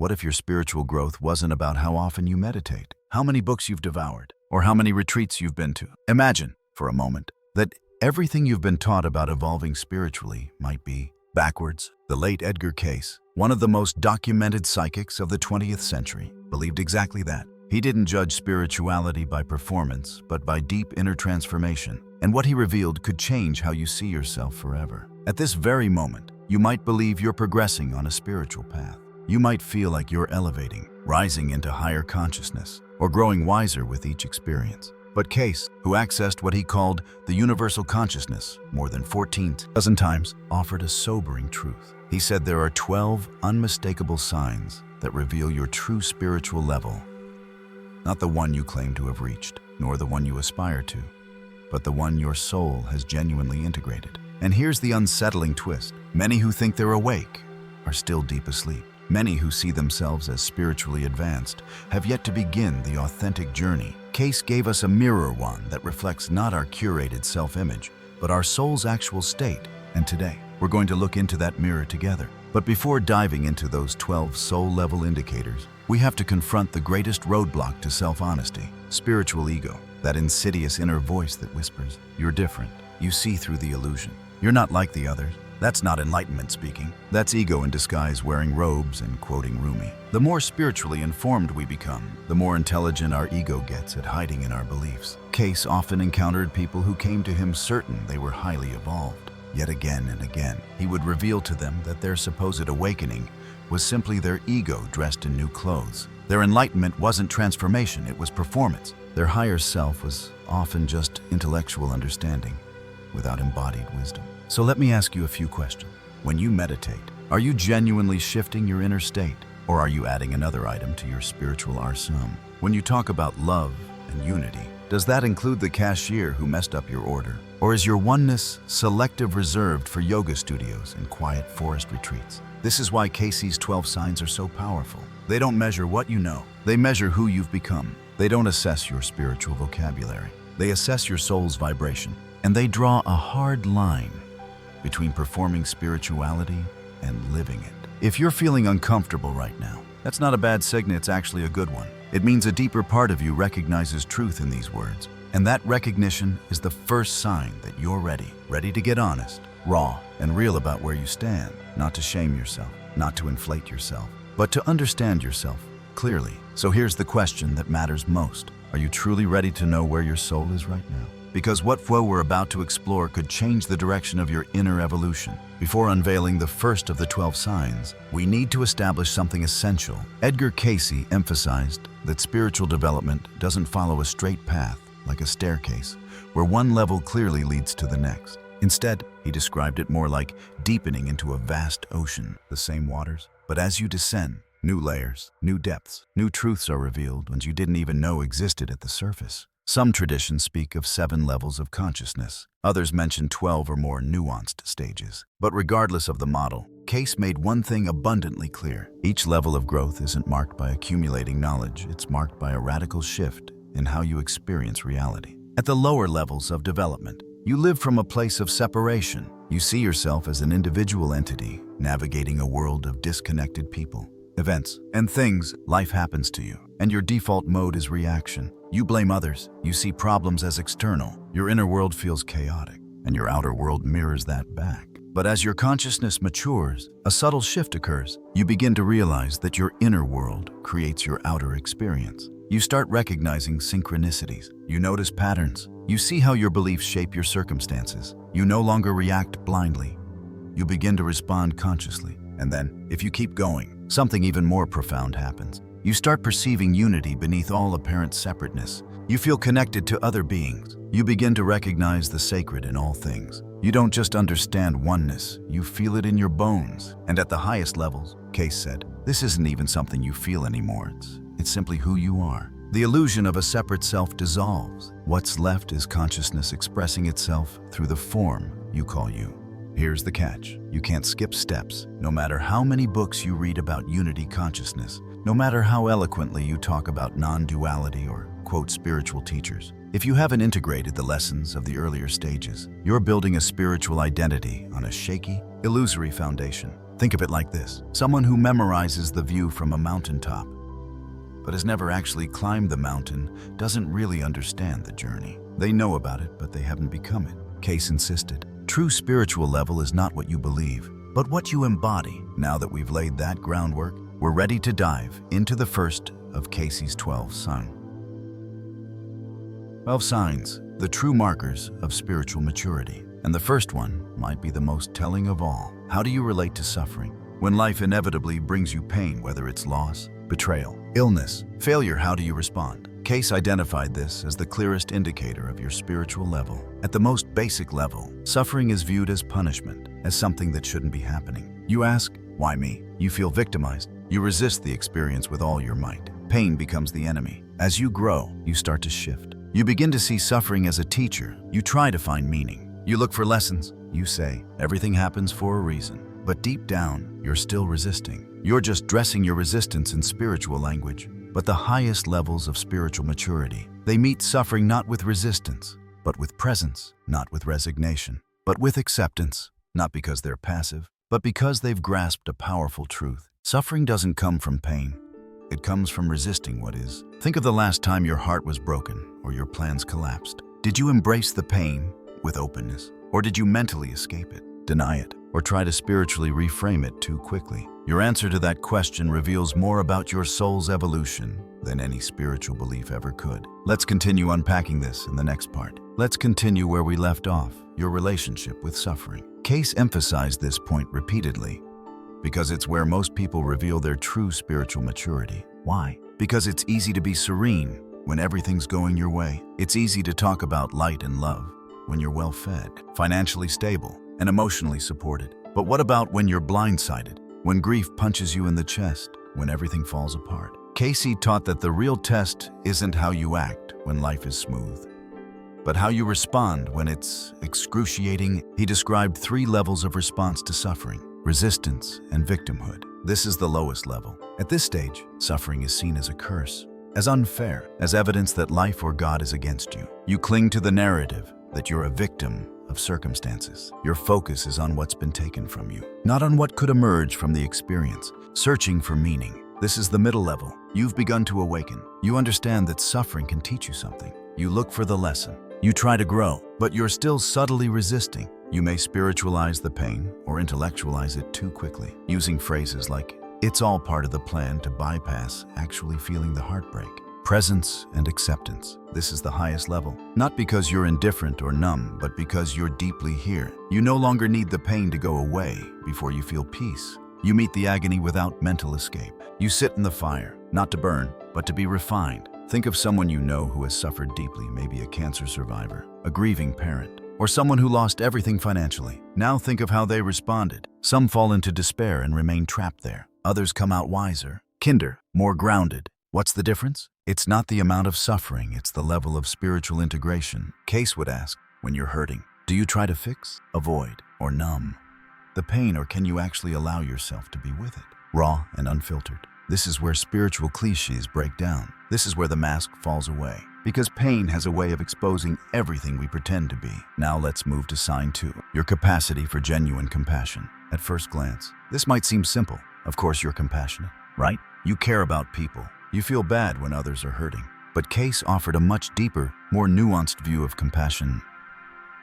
What if your spiritual growth wasn't about how often you meditate, how many books you've devoured, or how many retreats you've been to? Imagine, for a moment, that everything you've been taught about evolving spiritually might be backwards. The late Edgar Cayce, one of the most documented psychics of the 20th century, believed exactly that. He didn't judge spirituality by performance, but by deep inner transformation, and what he revealed could change how you see yourself forever. At this very moment, you might believe you're progressing on a spiritual path. You might feel like you're elevating, rising into higher consciousness, or growing wiser with each experience. But Cayce, who accessed what he called the universal consciousness more than 14 dozen times, offered a sobering truth. He said there are 12 unmistakable signs that reveal your true spiritual level. Not the one you claim to have reached, nor the one you aspire to, but the one your soul has genuinely integrated. And here's the unsettling twist. Many who think they're awake are still deep asleep. Many who see themselves as spiritually advanced have yet to begin the authentic journey. Cayce gave us a mirror wand that reflects not our curated self-image, but our soul's actual state. And today, we're going to look into that mirror together. But before diving into those 12 soul-level indicators, we have to confront the greatest roadblock to self-honesty: spiritual ego, that insidious inner voice that whispers, "You're different. You see through the illusion. You're not like the others." That's not enlightenment speaking. That's ego in disguise, wearing robes and quoting Rumi. The more spiritually informed we become, the more intelligent our ego gets at hiding in our beliefs. Cayce often encountered people who came to him certain they were highly evolved. Yet again and again, he would reveal to them that their supposed awakening was simply their ego dressed in new clothes. Their enlightenment wasn't transformation, it was performance. Their higher self was often just intellectual understanding without embodied wisdom. So let me ask you a few questions. When you meditate, are you genuinely shifting your inner state, or are you adding another item to your spiritual arsenal? When you talk about love and unity, does that include the cashier who messed up your order? Or is your oneness selective reserved for yoga studios and quiet forest retreats? This is why Cayce's 12 signs are so powerful. They don't measure what you know, they measure who you've become. They don't assess your spiritual vocabulary, they assess your soul's vibration. And they draw a hard line between performing spirituality and living it. If you're feeling uncomfortable right now, that's not a bad signal, it's actually a good one. It means a deeper part of you recognizes truth in these words. And that recognition is the first sign that you're ready to get honest, raw, and real about where you stand. Not to shame yourself, not to inflate yourself, but to understand yourself clearly. So here's the question that matters most. Are you truly ready to know where your soul is right now? Because what flow we're about to explore could change the direction of your inner evolution. Before unveiling the first of the 12 signs, we need to establish something essential. Edgar Cayce emphasized that spiritual development doesn't follow a straight path, like a staircase, where one level clearly leads to the next. Instead, he described it more like deepening into a vast ocean, the same waters. But as you descend, new layers, new depths, new truths are revealed ones you didn't even know existed at the surface. Some traditions speak of 7 levels of consciousness. Others mention 12 or more nuanced stages. But regardless of the model, Cayce made one thing abundantly clear. Each level of growth isn't marked by accumulating knowledge, it's marked by a radical shift in how you experience reality. At the lower levels of development, you live from a place of separation. You see yourself as an individual entity, navigating a world of disconnected people, events, and things. Life happens to you, and your default mode is reaction. You blame others, you see problems as external. Your inner world feels chaotic, and your outer world mirrors that back. But as your consciousness matures, a subtle shift occurs. You begin to realize that your inner world creates your outer experience. You start recognizing synchronicities. You notice patterns. You see how your beliefs shape your circumstances. You no longer react blindly. You begin to respond consciously. And then, if you keep going, something even more profound happens. You start perceiving unity beneath all apparent separateness. You feel connected to other beings. You begin to recognize the sacred in all things. You don't just understand oneness, you feel it in your bones. And at the highest levels, Cayce said, this isn't even something you feel anymore. It's simply who you are. The illusion of a separate self dissolves. What's left is consciousness expressing itself through the form you call you. Here's the catch. You can't skip steps. No matter how many books you read about unity consciousness, no matter how eloquently you talk about non-duality or quote spiritual teachers. If you haven't integrated the lessons of the earlier stages, you're building a spiritual identity on a shaky, illusory foundation. Think of it like this: someone who memorizes the view from a mountaintop, but has never actually climbed the mountain, doesn't really understand the journey. They know about it, but they haven't become it. Cayce insisted, true spiritual level is not what you believe, but what you embody. Now that we've laid that groundwork, we're ready to dive into the first of Cayce's 12 signs. 12 signs, the true markers of spiritual maturity. And the first one might be the most telling of all. How do you relate to suffering? When life inevitably brings you pain, whether it's loss, betrayal, illness, failure, how do you respond? Cayce identified this as the clearest indicator of your spiritual level. At the most basic level, suffering is viewed as punishment, as something that shouldn't be happening. You ask, why me? You feel victimized. You resist the experience with all your might. Pain becomes the enemy. As you grow, you start to shift. You begin to see suffering as a teacher. You try to find meaning. You look for lessons. You say, everything happens for a reason. But deep down, you're still resisting. You're just dressing your resistance in spiritual language. But the highest levels of spiritual maturity, they meet suffering not with resistance, but with presence, not with resignation, but with acceptance, not because they're passive, but because they've grasped a powerful truth. Suffering doesn't come from pain. It comes from resisting what is. Think of the last time your heart was broken or your plans collapsed. Did you embrace the pain with openness? Or did you mentally escape it, deny it, or try to spiritually reframe it too quickly? Your answer to that question reveals more about your soul's evolution than any spiritual belief ever could. Let's continue unpacking this in the next part. Let's continue where we left off, your relationship with suffering. Cayce emphasized this point repeatedly because it's where most people reveal their true spiritual maturity. Why? Because it's easy to be serene when everything's going your way. It's easy to talk about light and love when you're well-fed, financially stable, and emotionally supported. But what about when you're blindsided? When grief punches you in the chest, when everything falls apart? Cayce taught that the real test isn't how you act when life is smooth, but how you respond when it's excruciating. He described 3 levels of response to suffering: resistance and victimhood. This is the lowest level. At this stage, suffering is seen as a curse, as unfair, as evidence that life or God is against you. You cling to the narrative that you're a victim of circumstances. Your focus is on what's been taken from you, not on what could emerge from the experience. Searching for meaning. This is the middle level. You've begun to awaken. You understand that suffering can teach you something. You look for the lesson. You try to grow, but you're still subtly resisting. You may spiritualize the pain or intellectualize it too quickly, using phrases like, it's all part of the plan, to bypass actually feeling the heartbreak. Presence and acceptance. This is the highest level. Not because you're indifferent or numb, but because you're deeply here. You no longer need the pain to go away before you feel peace. You meet the agony without mental escape. You sit in the fire, not to burn, but to be refined. Think of someone you know who has suffered deeply, maybe a cancer survivor, a grieving parent, or someone who lost everything financially. Now think of how they responded. Some fall into despair and remain trapped there. Others come out wiser, kinder, more grounded. What's the difference? It's not the amount of suffering, it's the level of spiritual integration. Cayce would ask, when you're hurting, do you try to fix, avoid, or numb the pain, or can you actually allow yourself to be with it? Raw and unfiltered. This is where spiritual cliches break down. This is where the mask falls away. Because pain has a way of exposing everything we pretend to be. Now let's move to sign 2, your capacity for genuine compassion. At first glance, this might seem simple. Of course you're compassionate, right? You care about people. You feel bad when others are hurting. But Cayce offered a much deeper, more nuanced view of compassion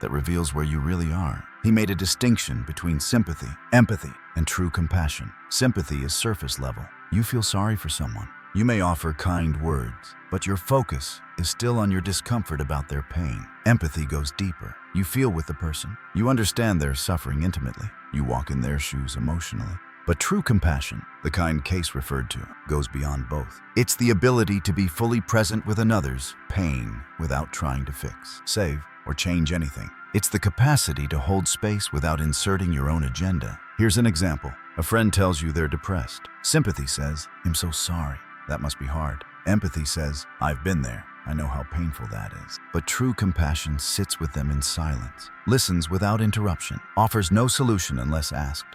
that reveals where you really are. He made a distinction between sympathy, empathy, and true compassion. Sympathy is surface level. You feel sorry for someone. You may offer kind words, but your focus is still on your discomfort about their pain. Empathy goes deeper. You feel with the person. You understand their suffering intimately. You walk in their shoes emotionally. But true compassion, the kind Cayce referred to, goes beyond both. It's the ability to be fully present with another's pain without trying to fix, save, or change anything. It's the capacity to hold space without inserting your own agenda. Here's an example. A friend tells you they're depressed. Sympathy says, I'm so sorry. That must be hard. Empathy says, I've been there. I know how painful that is. But true compassion sits with them in silence, listens without interruption, offers no solution unless asked,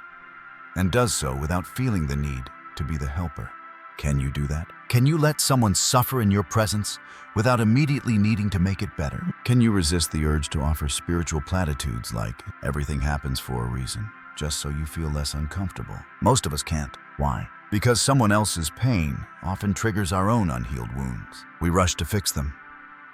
and does so without feeling the need to be the helper. Can you do that? Can you let someone suffer in your presence without immediately needing to make it better? Can you resist the urge to offer spiritual platitudes like, everything happens for a reason, just so you feel less uncomfortable? Most of us can't. Why? Because someone else's pain often triggers our own unhealed wounds. We rush to fix them,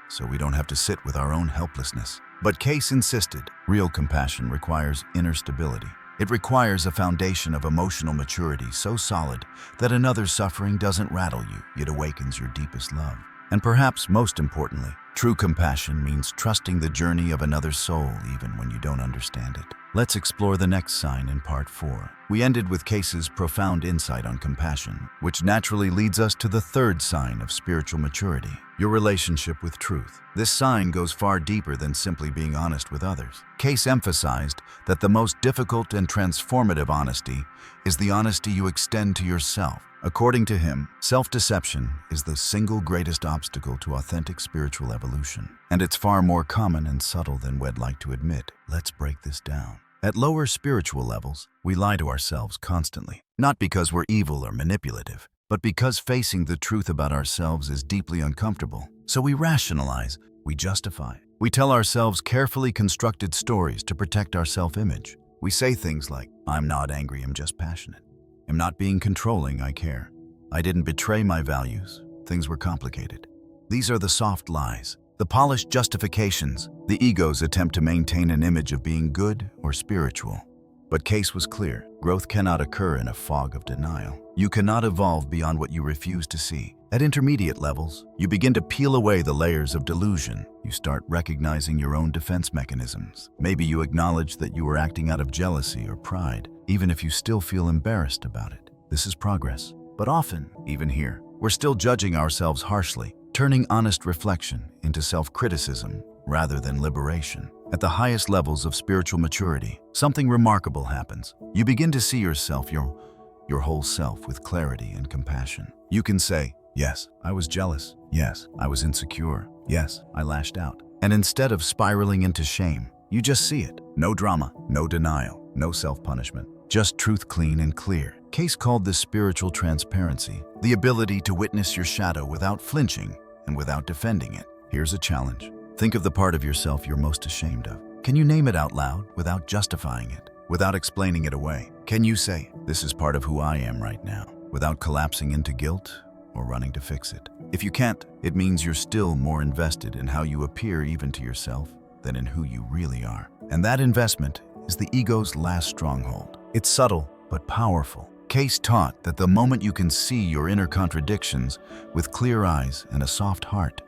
so we don't have to sit with our own helplessness. But Cayce insisted, real compassion requires inner stability. It requires a foundation of emotional maturity so solid that another's suffering doesn't rattle you, it awakens your deepest love. And perhaps most importantly, true compassion means trusting the journey of another soul even when you don't understand it. Let's explore the next sign in part 4. We ended with Cayce's profound insight on compassion, which naturally leads us to the third sign of spiritual maturity, your relationship with truth. This sign goes far deeper than simply being honest with others. Cayce emphasized that the most difficult and transformative honesty is the honesty you extend to yourself. According to him, self-deception is the single greatest obstacle to authentic spiritual evolution. And it's far more common and subtle than we'd like to admit. Let's break this down. At lower spiritual levels, we lie to ourselves constantly. Not because we're evil or manipulative, but because facing the truth about ourselves is deeply uncomfortable. So we rationalize, we justify. We tell ourselves carefully constructed stories to protect our self-image. We say things like, I'm not angry, I'm just passionate. I'm not being controlling, I care. I didn't betray my values. Things were complicated. These are the soft lies, the polished justifications, the ego's attempt to maintain an image of being good or spiritual. But Cayce was clear. Growth cannot occur in a fog of denial. You cannot evolve beyond what you refuse to see. At intermediate levels, you begin to peel away the layers of delusion. You start recognizing your own defense mechanisms. Maybe you acknowledge that you were acting out of jealousy or pride, even if you still feel embarrassed about it. This is progress. But often, even here, we're still judging ourselves harshly, turning honest reflection into self-criticism rather than liberation. At the highest levels of spiritual maturity, something remarkable happens. You begin to see yourself, your whole self, with clarity and compassion. You can say, yes, I was jealous. Yes, I was insecure. Yes, I lashed out. And instead of spiraling into shame, you just see it. No drama, no denial, no self-punishment. Just truth, clean and clear. Cayce called this spiritual transparency, the ability to witness your shadow without flinching and without defending it. Here's a challenge. Think of the part of yourself you're most ashamed of. Can you name it out loud without justifying it, without explaining it away? Can you say, this is part of who I am right now, without collapsing into guilt or running to fix it? If you can't, it means you're still more invested in how you appear even to yourself than in who you really are. And that investment is the ego's last stronghold. It's subtle but powerful. Cayce taught that the moment you can see your inner contradictions with clear eyes and a soft heart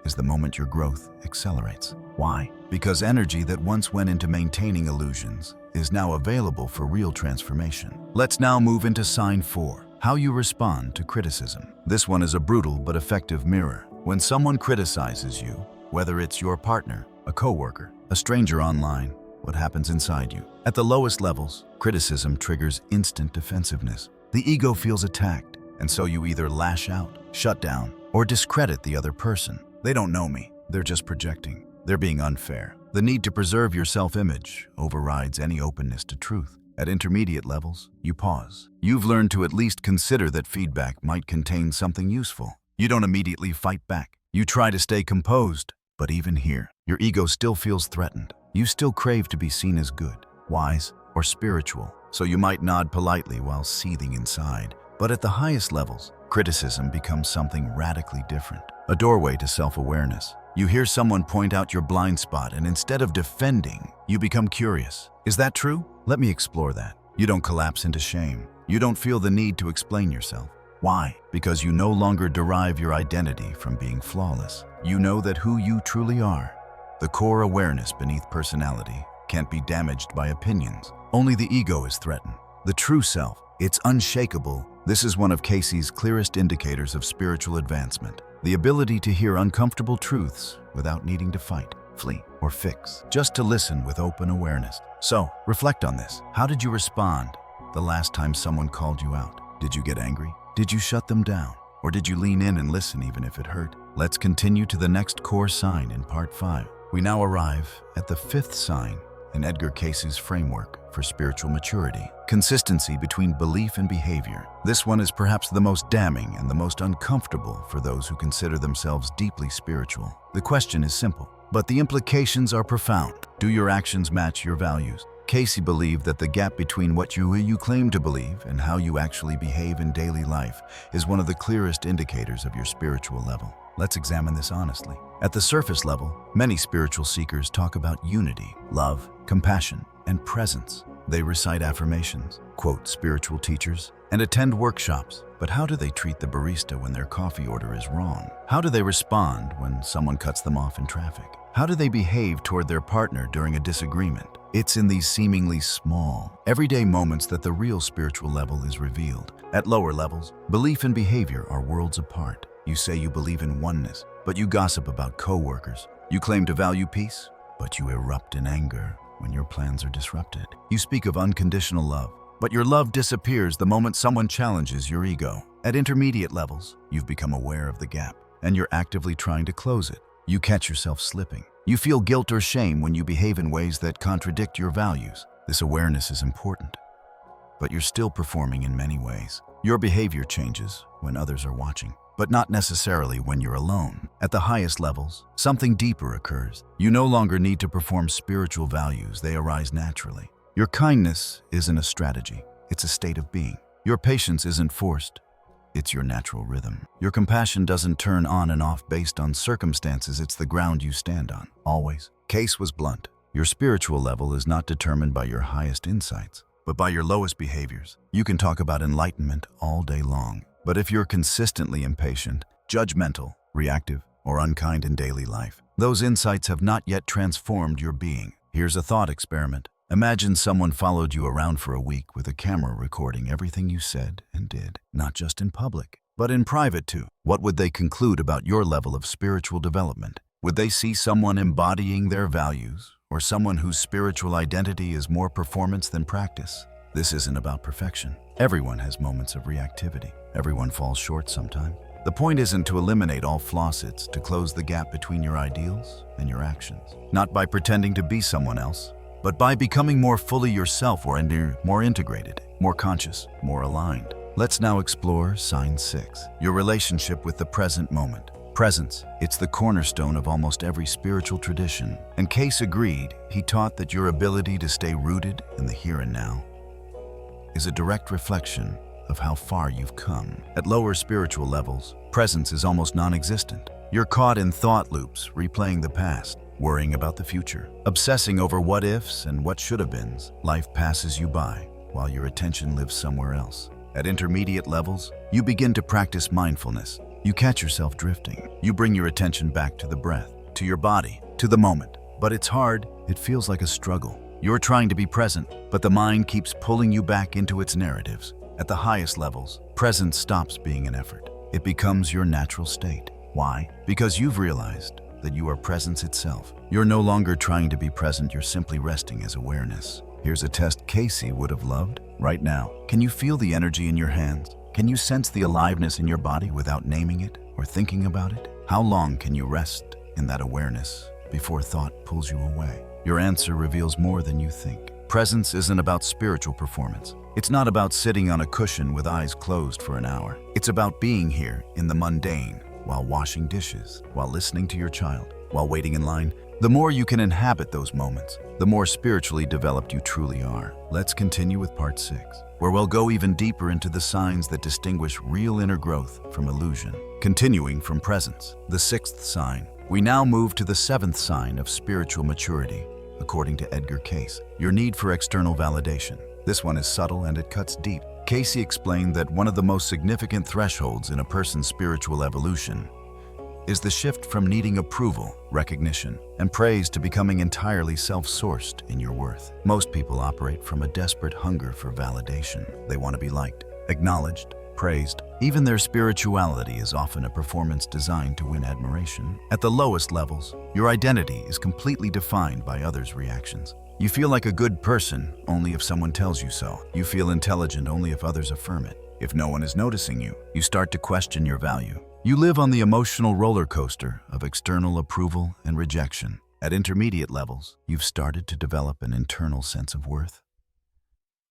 is the moment your growth accelerates. Why? Because energy that once went into maintaining illusions is now available for real transformation. Let's now move into sign 4, how you respond to criticism. This one is a brutal but effective mirror. When someone criticizes you, whether it's your partner, a coworker, a stranger online, what happens inside you? At the lowest levels, criticism triggers instant defensiveness. The ego feels attacked, and so you either lash out, shut down, or discredit the other person. They don't know me. They're just projecting. They're being unfair. The need to preserve your self-image overrides any openness to truth. At intermediate levels, you pause. You've learned to at least consider that feedback might contain something useful. You don't immediately fight back. You try to stay composed. But even here, your ego still feels threatened. You still crave to be seen as good, wise, or spiritual, so you might nod politely while seething inside. But at the highest levels, criticism becomes something radically different, a doorway to self-awareness. You hear someone point out your blind spot, and instead of defending, you become curious. Is that true? Let me explore that. You don't collapse into shame. You don't feel the need to explain yourself. Why? Because you no longer derive your identity from being flawless. You know that who you truly are, the core awareness beneath personality, can't be damaged by opinions. Only the ego is threatened. The true self, it's unshakable. This is one of Cayce's clearest indicators of spiritual advancement. The ability to hear uncomfortable truths without needing to fight, flee, or fix. Just to listen with open awareness. So, reflect on this. How did you respond the last time someone called you out? Did you get angry? Did you shut them down? Or did you lean in and listen even if it hurt? Let's continue to the next core sign in part 5. We now arrive at the 5th sign in Edgar Cayce's framework for spiritual maturity. Consistency between belief and behavior. This one is perhaps the most damning and the most uncomfortable for those who consider themselves deeply spiritual. The question is simple, but the implications are profound. Do your actions match your values? Cayce believed that the gap between what you claim to believe and how you actually behave in daily life is one of the clearest indicators of your spiritual level. Let's examine this honestly. At the surface level, many spiritual seekers talk about unity, love, compassion, and presence. They recite affirmations, quote spiritual teachers, and attend workshops. But how do they treat the barista when their coffee order is wrong? How do they respond when someone cuts them off in traffic? How do they behave toward their partner during a disagreement? It's in these seemingly small, everyday moments that the real spiritual level is revealed. At lower levels, belief and behavior are worlds apart. You say you believe in oneness, but you gossip about coworkers. You claim to value peace, but you erupt in anger when your plans are disrupted. You speak of unconditional love, but your love disappears the moment someone challenges your ego. At intermediate levels, you've become aware of the gap, and you're actively trying to close it. You catch yourself slipping. You feel guilt or shame when you behave in ways that contradict your values. This awareness is important, but you're still performing in many ways. Your behavior changes when others are watching, but not necessarily when you're alone. At the highest levels, something deeper occurs. You no longer need to perform spiritual values, they arise naturally. Your kindness isn't a strategy, it's a state of being. Your patience isn't forced, it's your natural rhythm. Your compassion doesn't turn on and off based on circumstances, it's the ground you stand on, always. Cayce was blunt. Your spiritual level is not determined by your highest insights, but by your lowest behaviors. You can talk about enlightenment all day long, but if you're consistently impatient, judgmental, reactive, or unkind in daily life, those insights have not yet transformed your being. Here's a thought experiment. Imagine someone followed you around for a week with a camera recording everything you said and did, not just in public, but in private too. What would they conclude about your level of spiritual development? Would they see someone embodying their values, or someone whose spiritual identity is more performance than practice? This isn't about perfection. Everyone has moments of reactivity. Everyone falls short sometime. The point isn't to eliminate all flaws, it's to close the gap between your ideals and your actions. Not by pretending to be someone else, but by becoming more fully yourself or more integrated, more conscious, more aligned. Let's now explore sign 6, your relationship with the present moment. Presence, it's the cornerstone of almost every spiritual tradition. And Cayce agreed. He taught that your ability to stay rooted in the here and now is a direct reflection of how far you've come. At lower spiritual levels, presence is almost non-existent. You're caught in thought loops, replaying the past, worrying about the future, obsessing over what ifs and what should have beens. Life passes you by while your attention lives somewhere else. At intermediate levels, you begin to practice mindfulness. You catch yourself drifting. You bring your attention back to the breath, to your body, to the moment. But it's hard. It feels like a struggle. You're trying to be present, but the mind keeps pulling you back into its narratives. At the highest levels, presence stops being an effort. It becomes your natural state. Why? Because you've realized that you are presence itself. You're no longer trying to be present, you're simply resting as awareness. Here's a test Cayce would have loved. Right now, can you feel the energy in your hands? Can you sense the aliveness in your body without naming it or thinking about it? How long can you rest in that awareness before thought pulls you away? Your answer reveals more than you think. Presence isn't about spiritual performance. It's not about sitting on a cushion with eyes closed for an hour. It's about being here in the mundane, while washing dishes, while listening to your child, while waiting in line. The more you can inhabit those moments, the more spiritually developed you truly are. Let's continue with part 6, where we'll go even deeper into the signs that distinguish real inner growth from illusion. Continuing from presence, the 6th sign, we now move to the 7th sign of spiritual maturity, according to Edgar Cayce, your need for external validation. This one is subtle and it cuts deep. Cayce explained that one of the most significant thresholds in a person's spiritual evolution is the shift from needing approval, recognition, and praise to becoming entirely self-sourced in your worth. Most people operate from a desperate hunger for validation. They want to be liked, acknowledged, praised. Even their spirituality is often a performance designed to win admiration. At the lowest levels, your identity is completely defined by others' reactions. You feel like a good person only if someone tells you so. You feel intelligent only if others affirm it. If no one is noticing you, you start to question your value. You live on the emotional roller coaster of external approval and rejection. At intermediate levels, you've started to develop an internal sense of worth.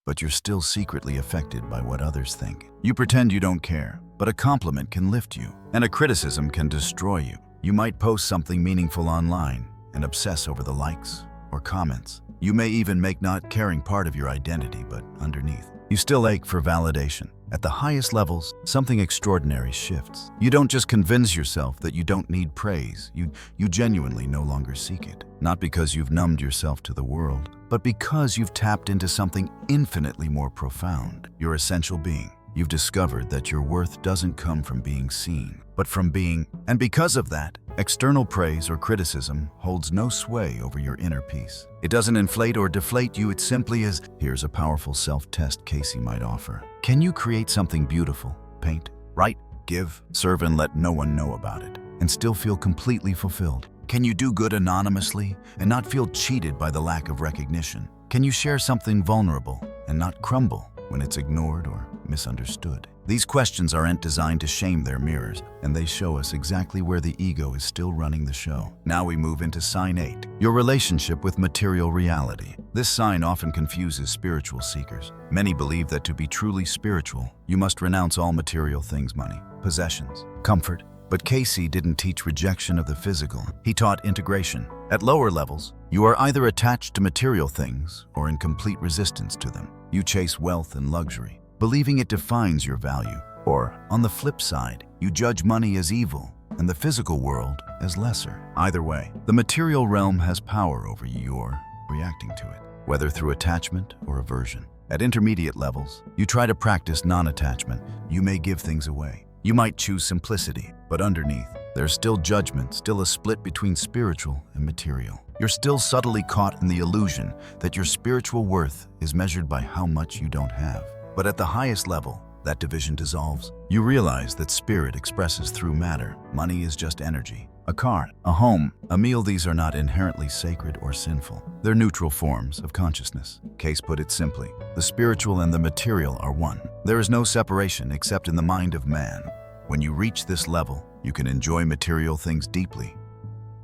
But you're still secretly affected by what others think. You pretend you don't care, but a compliment can lift you, and a criticism can destroy you. You might post something meaningful online and obsess over the likes or comments. You may even make not caring part of your identity, but underneath, you still ache for validation. At the highest levels, something extraordinary shifts. You don't just convince yourself that you don't need praise, you genuinely no longer seek it. Not because you've numbed yourself to the world, but because you've tapped into something infinitely more profound, your essential being. You've discovered that your worth doesn't come from being seen, but from being, and because of that, external praise or criticism holds no sway over your inner peace. It doesn't inflate or deflate you, it simply is. Here's a powerful self-test Cayce might offer. Can you create something beautiful, paint, write, give, serve, and let no one know about it, and still feel completely fulfilled? Can you do good anonymously and not feel cheated by the lack of recognition? Can you share something vulnerable and not crumble when it's ignored or misunderstood? These questions aren't designed to shame their mirrors, and they show us exactly where the ego is still running the show. Now we move into sign 8, your relationship with material reality. This sign often confuses spiritual seekers. Many believe that to be truly spiritual, you must renounce all material things, money, possessions, comfort. But Cayce didn't teach rejection of the physical. He taught integration. At lower levels, you are either attached to material things or in complete resistance to them. You chase wealth and luxury, believing it defines your value. Or, on the flip side, you judge money as evil and the physical world as lesser. Either way, the material realm has power over you. You're reacting to it, whether through attachment or aversion. At intermediate levels, you try to practice non-attachment. You may give things away. You might choose simplicity, but underneath, there's still judgment, still a split between spiritual and material. You're still subtly caught in the illusion that your spiritual worth is measured by how much you don't have. But at the highest level, that division dissolves. You realize that spirit expresses through matter. Money is just energy. A car, a home, a meal, these are not inherently sacred or sinful. They're neutral forms of consciousness. Cayce put it simply, the spiritual and the material are one. There is no separation except in the mind of man. When you reach this level, you can enjoy material things deeply,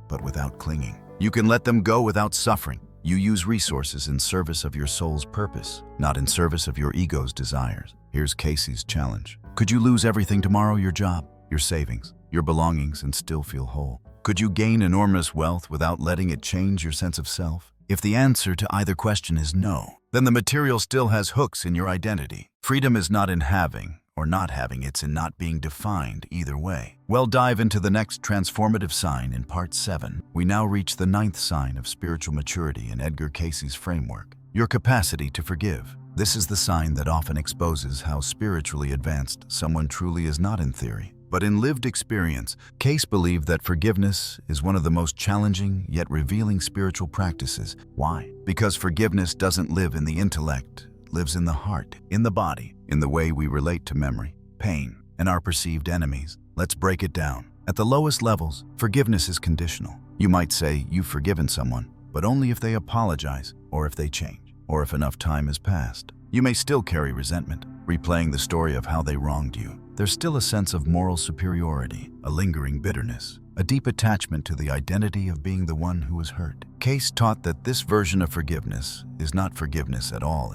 but without clinging. You can let them go without suffering. You use resources in service of your soul's purpose, not in service of your ego's desires. Here's Cayce's challenge. Could you lose everything tomorrow, your job, your savings, your belongings, and still feel whole? Could you gain enormous wealth without letting it change your sense of self? If the answer to either question is no, then the material still has hooks in your identity. Freedom is not in having or not having, it's in not being defined either way. We'll dive into the next transformative sign in part 7. We now reach the 9th sign of spiritual maturity in Edgar Cayce's framework, your capacity to forgive. This is the sign that often exposes how spiritually advanced someone truly is, not in theory, but in lived experience. Cayce believed that forgiveness is one of the most challenging yet revealing spiritual practices. Why? Because forgiveness doesn't live in the intellect, it lives in the heart, in the body, in the way we relate to memory, pain, and our perceived enemies. Let's break it down. At the lowest levels, forgiveness is conditional. You might say you've forgiven someone, but only if they apologize, or if they change, or if enough time has passed. You may still carry resentment, replaying the story of how they wronged you. There's still a sense of moral superiority, a lingering bitterness, a deep attachment to the identity of being the one who was hurt. Cayce taught that this version of forgiveness is not forgiveness at all.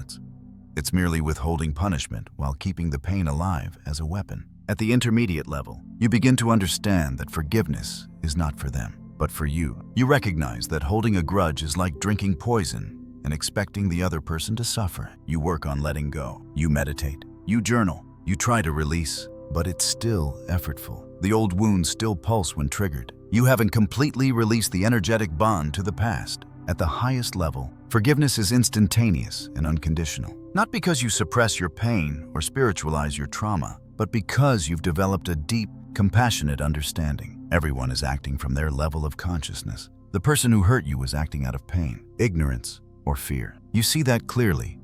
It's merely withholding punishment while keeping the pain alive as a weapon. At the intermediate level, you begin to understand that forgiveness is not for them, but for you. You recognize that holding a grudge is like drinking poison and expecting the other person to suffer. You work on letting go. You meditate. You journal. You try to release, but it's still effortful. The old wounds still pulse when triggered. You haven't completely released the energetic bond to the past. At the highest level, forgiveness is instantaneous and unconditional. Not because you suppress your pain or spiritualize your trauma, but because you've developed a deep, compassionate understanding. Everyone is acting from their level of consciousness. The person who hurt you was acting out of pain, ignorance, or fear. You see that clearly,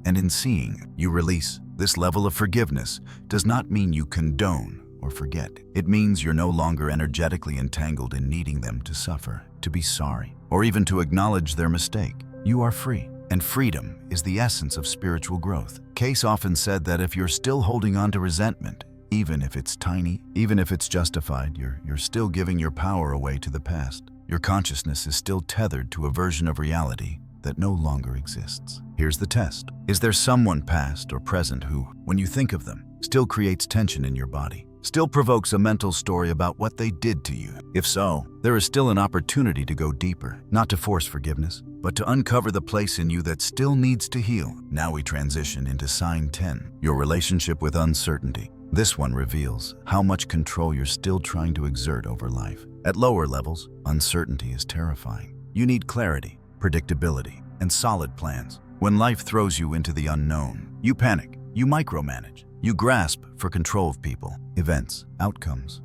and in seeing, you release. This level of forgiveness does not mean you condone or forget. It means you're no longer energetically entangled in needing them to suffer, to be sorry, or even to acknowledge their mistake. You are free, and freedom is the essence of spiritual growth. Cayce often said that if you're still holding on to resentment, even if it's tiny, even if it's justified, you're still giving your power away to the past. your consciousness is still tethered to a version of reality that no longer exists. Here's the test. Is there someone past or present who, when you think of them, still creates tension in your body? Still provokes a mental story about what they did to you? If so, there is still an opportunity to go deeper, not to force forgiveness, but to uncover the place in you that still needs to heal. Now we transition into sign 10, your relationship with uncertainty. This one reveals how much control you're still trying to exert over life. At lower levels, uncertainty is terrifying. You need clarity, predictability, and solid plans. When life throws you into the unknown, you panic, you micromanage. You grasp for control of people, events, outcomes,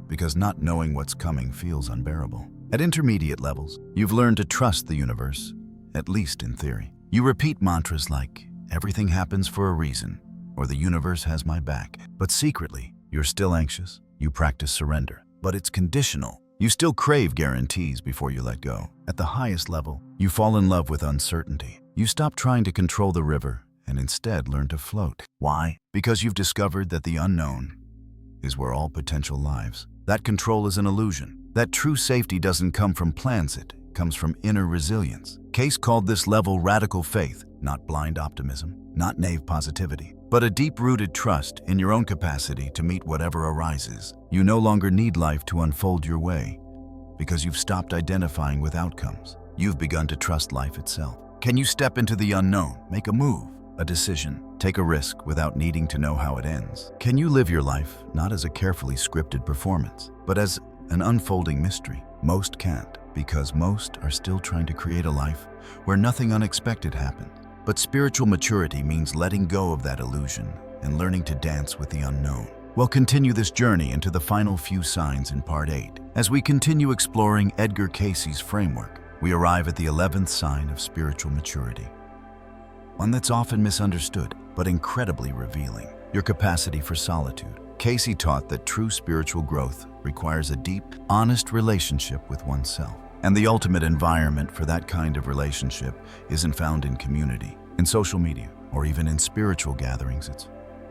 because not knowing what's coming feels unbearable. At intermediate levels, you've learned to trust the universe, at least in theory. You repeat mantras like, everything happens for a reason, or the universe has my back. But secretly, you're still anxious. You practice surrender, but it's conditional. You still crave guarantees before you let go. At the highest level, you fall in love with uncertainty. You stop trying to control the river and instead learn to float. Why? Because you've discovered that the unknown is where all potential lives. That control is an illusion. That true safety doesn't come from plans, it comes from inner resilience. Cayce called this level radical faith, not blind optimism, not naive positivity, but a deep-rooted trust in your own capacity to meet whatever arises. You no longer need life to unfold your way because you've stopped identifying with outcomes. You've begun to trust life itself. Can you step into the unknown, make a move, a decision, take a risk without needing to know how it ends? Can you live your life not as a carefully scripted performance, but as an unfolding mystery? Most can't, because most are still trying to create a life where nothing unexpected happens. But spiritual maturity means letting go of that illusion and learning to dance with the unknown. We'll continue this journey into the final few signs in part 8. As we continue exploring Edgar Cayce's framework, we arrive at the 11th sign of spiritual maturity. One that's often misunderstood, but incredibly revealing: your capacity for solitude. Cayce taught that true spiritual growth requires a deep, honest relationship with oneself. And the ultimate environment for that kind of relationship isn't found in community, in social media, or even in spiritual gatherings.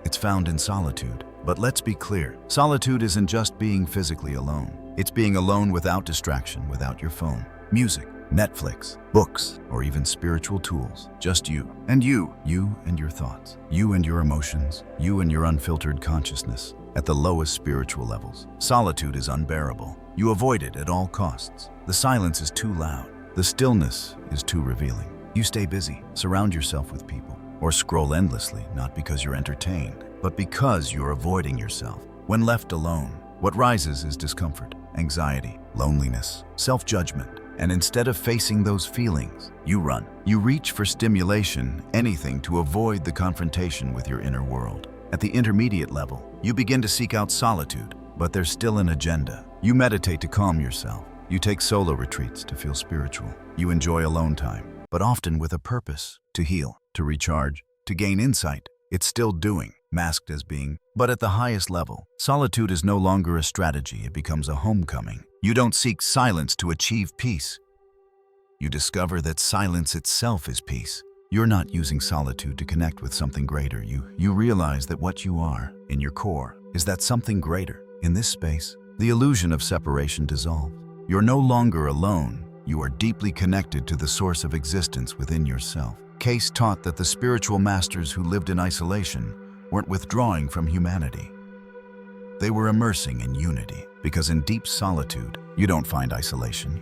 It's found in solitude. But let's be clear, solitude isn't just being physically alone. It's being alone without distraction, without your phone, music, Netflix, books, or even spiritual tools. Just you and you and your thoughts, you and your emotions, you and your unfiltered consciousness. At the lowest spiritual levels, solitude is unbearable. You avoid it at all costs. The silence is too loud. The stillness is too revealing. You stay busy, surround yourself with people, or scroll endlessly, not because you're entertained, but because you're avoiding yourself. When left alone, what rises is discomfort, anxiety, loneliness, self-judgment. And instead of facing those feelings, you run. You reach for stimulation, anything to avoid the confrontation with your inner world. At the intermediate level, you begin to seek out solitude, but there's still an agenda. You meditate to calm yourself. You take solo retreats to feel spiritual. You enjoy alone time, but often with a purpose: to heal, to recharge, to gain insight. It's still doing, masked as being. But at the highest level, solitude is no longer a strategy, it becomes a homecoming. You don't seek silence to achieve peace. You discover that silence itself is peace. You're not using solitude to connect with something greater. You realize that what you are, in your core, is that something greater. In this space, the illusion of separation dissolves. You're no longer alone. You are deeply connected to the source of existence within yourself. Cayce taught that the spiritual masters who lived in isolation weren't withdrawing from humanity. They were immersing in unity, because in deep solitude, you don't find isolation.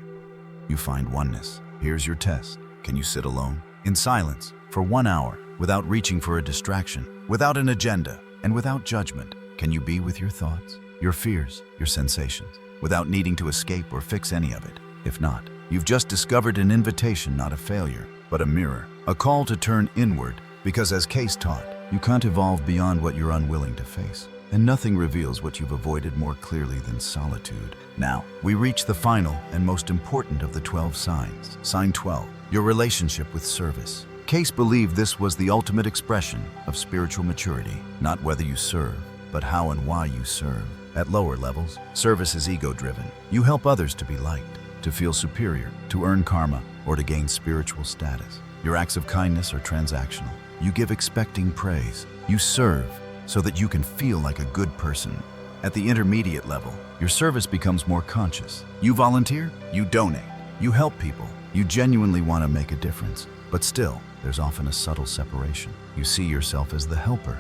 You find oneness. Here's your test. Can you sit alone, in silence, for 1 hour, without reaching for a distraction, without an agenda, and without judgment? Can you be with your thoughts, your fears, your sensations, without needing to escape or fix any of it? If not, you've just discovered an invitation, not a failure, but a mirror, a call to turn inward, because as Cayce taught, you can't evolve beyond what you're unwilling to face. And nothing reveals what you've avoided more clearly than solitude. Now, we reach the final and most important of the 12 signs. Sign 12, your relationship with service. Cayce believed this was the ultimate expression of spiritual maturity, not whether you serve, but how and why you serve. At lower levels, service is ego-driven. You help others to be liked, to feel superior, to earn karma, or to gain spiritual status. Your acts of kindness are transactional. You give expecting praise. You serve so that you can feel like a good person At the intermediate level, your service becomes more conscious. You volunteer, you donate, you help people, you genuinely want to make a difference. But still, there's often a subtle separation. You see yourself as the helper,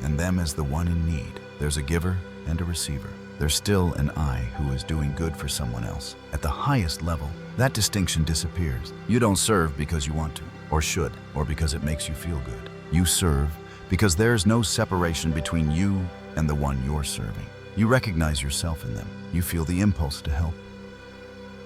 and them as the one in need. There's a giver and a receiver. There's still an I who is doing good for someone else. At the highest level, that distinction disappears. You don't serve because you want to, or should, or because it makes you feel good. You serve because there's no separation between you and the one you're serving. You recognize yourself in them. You feel the impulse to help.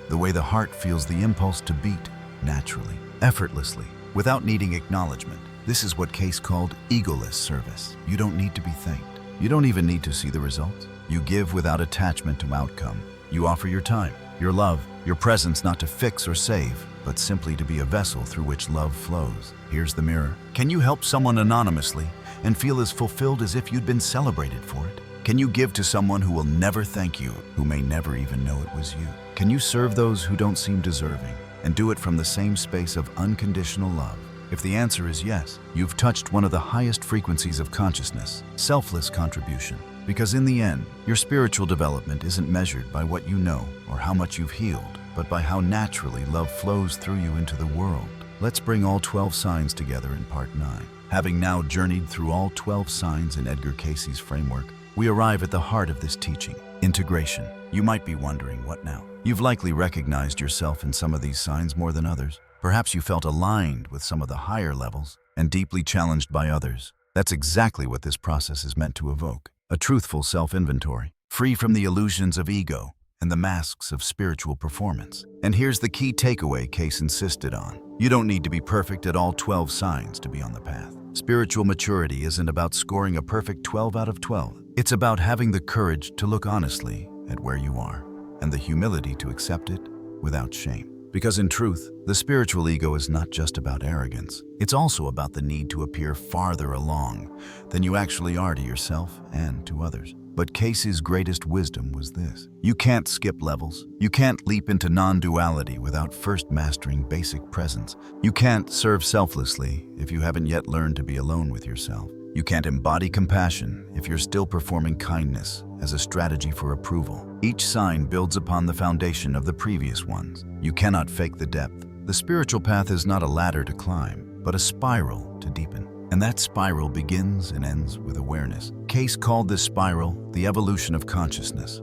The way the heart feels the impulse to beat, naturally, effortlessly, without needing acknowledgement. This is what Cayce called egoless service. You don't need to be thanked. You don't even need to see the results. You give without attachment to outcome. You offer your time, your love, your presence, not to fix or save, but simply to be a vessel through which love flows. Here's the mirror. Can you help someone anonymously and feel as fulfilled as if you'd been celebrated for it? Can you give to someone who will never thank you, who may never even know it was you? Can you serve those who don't seem deserving and do it from the same space of unconditional love? If the answer is yes, you've touched one of the highest frequencies of consciousness, selfless contribution. Because in the end, your spiritual development isn't measured by what you know or how much you've healed, but by how naturally love flows through you into the world. Let's bring all 12 signs together in part 9. Having now journeyed through all 12 signs in Edgar Cayce's framework, we arrive at the heart of this teaching, integration. You might be wondering, what now? You've likely recognized yourself in some of these signs more than others. Perhaps you felt aligned with some of the higher levels and deeply challenged by others. That's exactly what this process is meant to evoke. A truthful self-inventory, free from the illusions of ego and the masks of spiritual performance. And here's the key takeaway Cayce insisted on. You don't need to be perfect at all 12 signs to be on the path. Spiritual maturity isn't about scoring a perfect 12 out of 12. It's about having the courage to look honestly at where you are and the humility to accept it without shame. Because in truth, the spiritual ego is not just about arrogance. It's also about the need to appear farther along than you actually are to yourself and to others. But Cayce's greatest wisdom was this. You can't skip levels. You can't leap into non-duality without first mastering basic presence. You can't serve selflessly if you haven't yet learned to be alone with yourself. You can't embody compassion if you're still performing kindness as a strategy for approval. Each sign builds upon the foundation of the previous ones. You cannot fake the depth. The spiritual path is not a ladder to climb, but a spiral to deepen. And that spiral begins and ends with awareness. Cayce called this spiral the evolution of consciousness.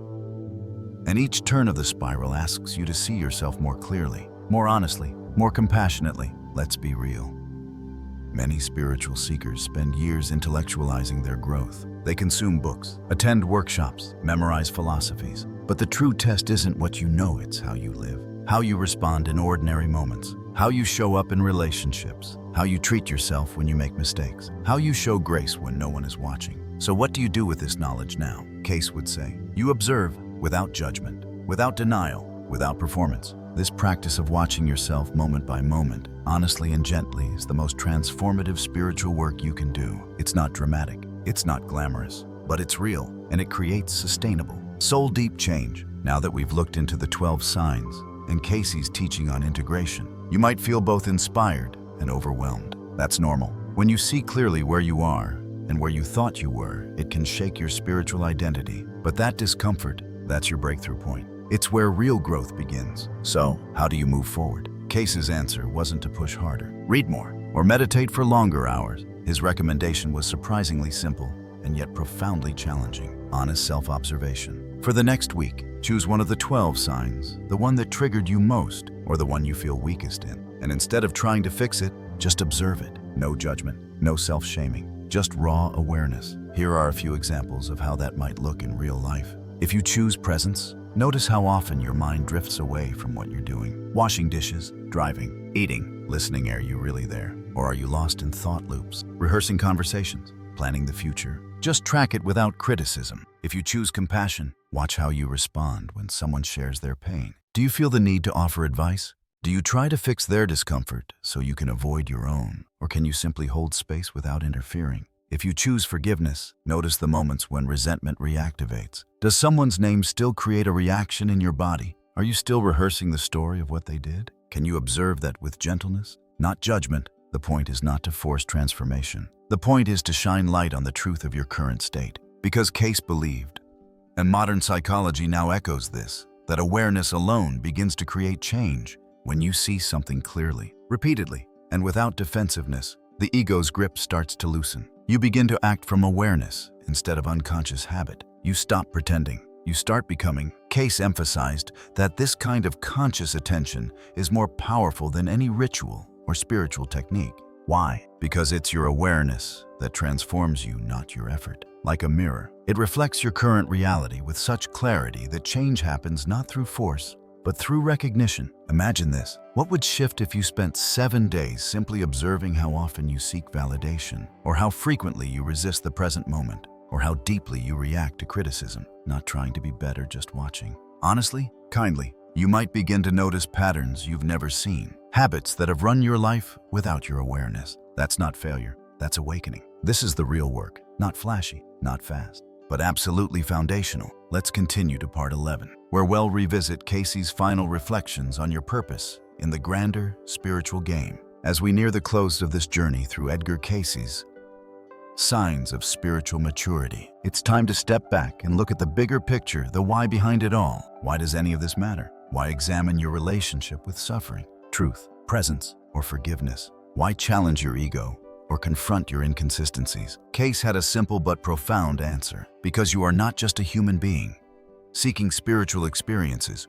And each turn of the spiral asks you to see yourself more clearly, more honestly, more compassionately. Let's be real. Many spiritual seekers spend years intellectualizing their growth. They consume books, attend workshops, memorize philosophies. But the true test isn't what you know, it's how you live. How you respond in ordinary moments. How you show up in relationships. How you treat yourself when you make mistakes. How you show grace when no one is watching. So what do you do with this knowledge now? Cayce would say, you observe without judgment, without denial, without performance. This practice of watching yourself moment by moment, honestly and gently, is the most transformative spiritual work you can do. It's not dramatic, it's not glamorous, but it's real, and it creates sustainable, soul-deep change. Now that we've looked into the 12 signs and Cayce's teaching on integration, you might feel both inspired and overwhelmed. That's normal. When you see clearly where you are and where you thought you were, it can shake your spiritual identity. But that discomfort, that's your breakthrough point. It's where real growth begins. So, how do you move forward? Cayce's answer wasn't to push harder, read more, or meditate for longer hours. His recommendation was surprisingly simple and yet profoundly challenging. Honest self-observation. For the next week, choose one of the 12 signs, the one that triggered you most, or the one you feel weakest in. And instead of trying to fix it, just observe it. No judgment, no self-shaming, just raw awareness. Here are a few examples of how that might look in real life. If you choose presence, notice how often your mind drifts away from what you're doing. Washing dishes, driving, eating, listening. Are you really there? Or are you lost in thought loops? Rehearsing conversations, planning the future. Just track it without criticism. If you choose compassion, watch how you respond when someone shares their pain. Do you feel the need to offer advice? Do you try to fix their discomfort so you can avoid your own? Or can you simply hold space without interfering? If you choose forgiveness, notice the moments when resentment reactivates. Does someone's name still create a reaction in your body? Are you still rehearsing the story of what they did? Can you observe that with gentleness, not judgment? The point is not to force transformation. The point is to shine light on the truth of your current state. Because Cayce believed, And modern psychology now echoes this, that awareness alone begins to create change. When you see something clearly, repeatedly, and without defensiveness, the ego's grip starts to loosen. You begin to act from awareness instead of unconscious habit. You stop pretending. You start becoming. Cayce emphasized that this kind of conscious attention is more powerful than any ritual or spiritual technique. Why? Because it's your awareness that transforms you, not your effort. Like a mirror, it reflects your current reality with such clarity that change happens not through force, but through recognition. Imagine this. What would shift if you spent 7 days simply observing how often you seek validation, or how frequently you resist the present moment, or how deeply you react to criticism, not trying to be better, just watching? Honestly, kindly, you might begin to notice patterns you've never seen, habits that have run your life without your awareness. That's not failure, that's awakening. This is the real work, not flashy, not fast, but absolutely foundational. Let's continue to part 11, where we'll revisit Cayce's final reflections on your purpose in the grander spiritual game. As we near the close of this journey through Edgar Cayce's Signs of Spiritual Maturity, it's time to step back and look at the bigger picture, the why behind it all. Why does any of this matter? Why examine your relationship with suffering, truth, presence, or forgiveness? Why challenge your ego or confront your inconsistencies? Cayce had a simple but profound answer. Because you are not just a human being seeking spiritual experiences,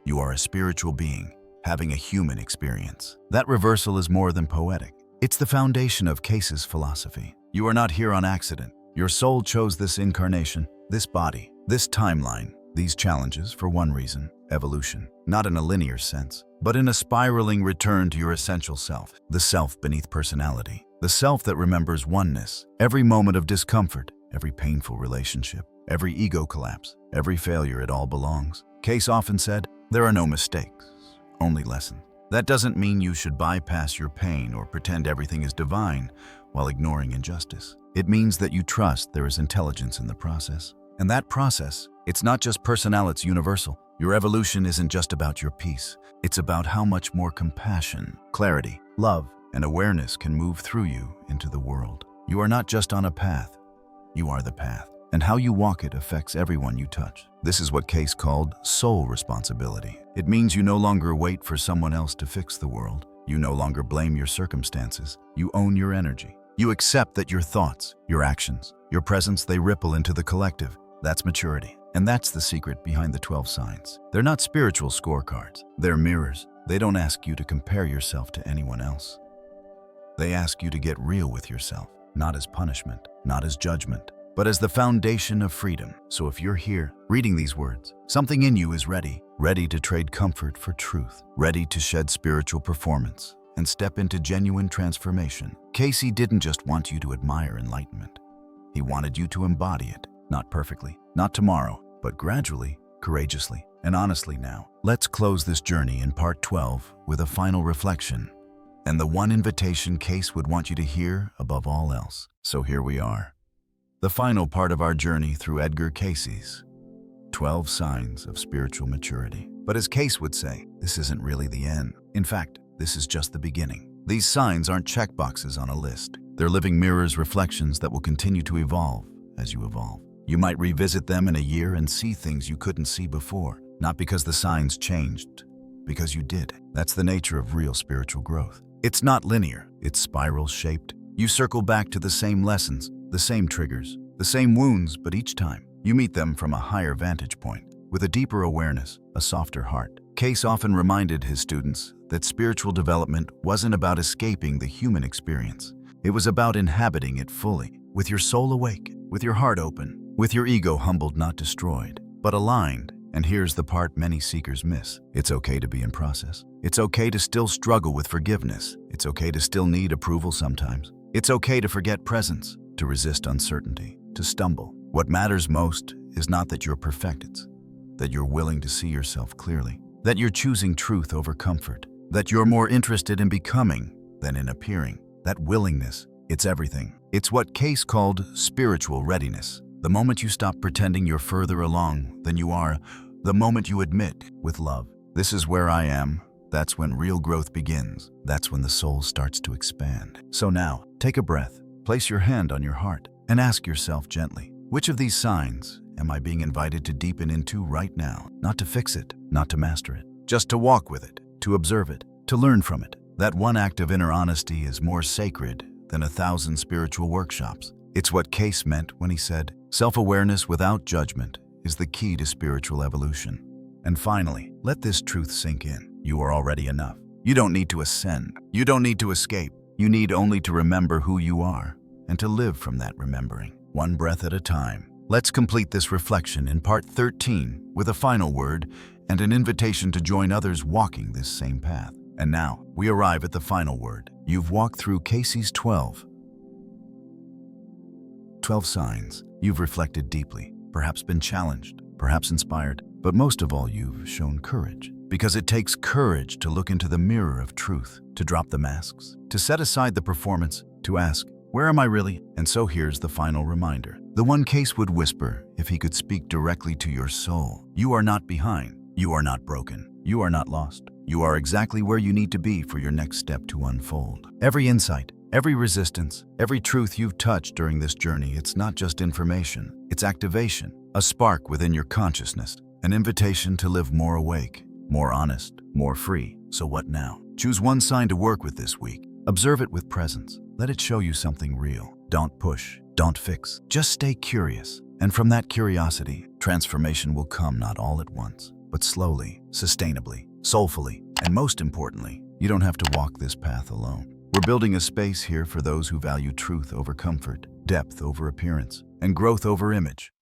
you are a spiritual being having a human experience. That reversal is more than poetic. It's the foundation of Cayce's philosophy. You are not here on accident. Your soul chose this incarnation, this body, this timeline, these challenges for one reason: evolution. Not in a linear sense, but in a spiraling return to your essential self, the self beneath personality, the self that remembers oneness. Every moment of discomfort, every painful relationship, every ego collapse, every failure, it all belongs. Cayce often said, there are no mistakes, only lessons. That doesn't mean you should bypass your pain or pretend everything is divine while ignoring injustice. It means that you trust there is intelligence in the process. And that process, it's not just personal, it's universal. Your evolution isn't just about your peace. It's about how much more compassion, clarity, love, and awareness can move through you into the world. You are not just on a path, you are the path. And how you walk it affects everyone you touch. This is what Cayce called soul responsibility. It means you no longer wait for someone else to fix the world. You no longer blame your circumstances. You own your energy. You accept that your thoughts, your actions, your presence, they ripple into the collective. That's maturity. And that's the secret behind the 12 signs. They're not spiritual scorecards. They're mirrors. They don't ask you to compare yourself to anyone else. They ask you to get real with yourself, not as punishment, not as judgment, but as the foundation of freedom. So if you're here, reading these words, something in you is ready to trade comfort for truth, ready to shed spiritual performance and step into genuine transformation. Cayce didn't just want you to admire enlightenment. He wanted you to embody it, not perfectly, not tomorrow, but gradually, courageously, and honestly. Now, let's close this journey in part 12 with a final reflection and the one invitation Cayce would want you to hear above all else. So here we are. The final part of our journey through Edgar Cayce's 12 Signs of Spiritual Maturity. But as Cayce would say, this isn't really the end. In fact, this is just the beginning. These signs aren't checkboxes on a list. They're living mirrors, reflections that will continue to evolve as you evolve. You might revisit them in a year and see things you couldn't see before, not because the signs changed, because you did. That's the nature of real spiritual growth. It's not linear, it's spiral-shaped. You circle back to the same lessons, the same triggers, the same wounds, but each time, you meet them from a higher vantage point, with a deeper awareness, a softer heart. Cayce often reminded his students that spiritual development wasn't about escaping the human experience. It was about inhabiting it fully, with your soul awake, with your heart open, with your ego humbled, not destroyed, but aligned. And here's the part many seekers miss. It's okay to be in process. It's okay to still struggle with forgiveness. It's okay to still need approval sometimes. It's okay to forget presence, to resist uncertainty, to stumble. What matters most is not that you're perfect, it's that you're willing to see yourself clearly, that you're choosing truth over comfort, that you're more interested in becoming than in appearing. That willingness, it's everything. It's what Cayce called spiritual readiness. The moment you stop pretending you're further along than you are, the moment you admit with love, this is where I am, that's when real growth begins. That's when the soul starts to expand. So now, take a breath, place your hand on your heart, and ask yourself gently, which of these signs am I being invited to deepen into right now? Not to fix it, not to master it, just to walk with it, to observe it, to learn from it. That one act of inner honesty is more sacred than 1,000 spiritual workshops. It's what Cayce meant when he said, self-awareness without judgment is the key to spiritual evolution. And finally, let this truth sink in. You are already enough. You don't need to ascend. You don't need to escape. You need only to remember who you are and to live from that remembering, one breath at a time. Let's complete this reflection in part 13 with a final word and an invitation to join others walking this same path. And now, we arrive at the final word. You've walked through Cayce's 12 signs. You've reflected deeply, perhaps been challenged, perhaps inspired, but most of all, you've shown courage. Because it takes courage to look into the mirror of truth, to drop the masks, to set aside the performance, to ask, where am I really? And so here's the final reminder. The one Cayce would whisper if he could speak directly to your soul. You are not behind. You are not broken. You are not lost. You are exactly where you need to be for your next step to unfold. Every insight, every resistance, every truth you've touched during this journey, it's not just information, it's activation, a spark within your consciousness, an invitation to live more awake, more honest, more free. So what now? Choose one sign to work with this week. Observe it with presence. Let it show you something real. Don't push, don't fix. Just stay curious. And from that curiosity, transformation will come not all at once, but slowly, sustainably, soulfully, and most importantly, you don't have to walk this path alone. We're building a space here for those who value truth over comfort, depth over appearance, and growth over image.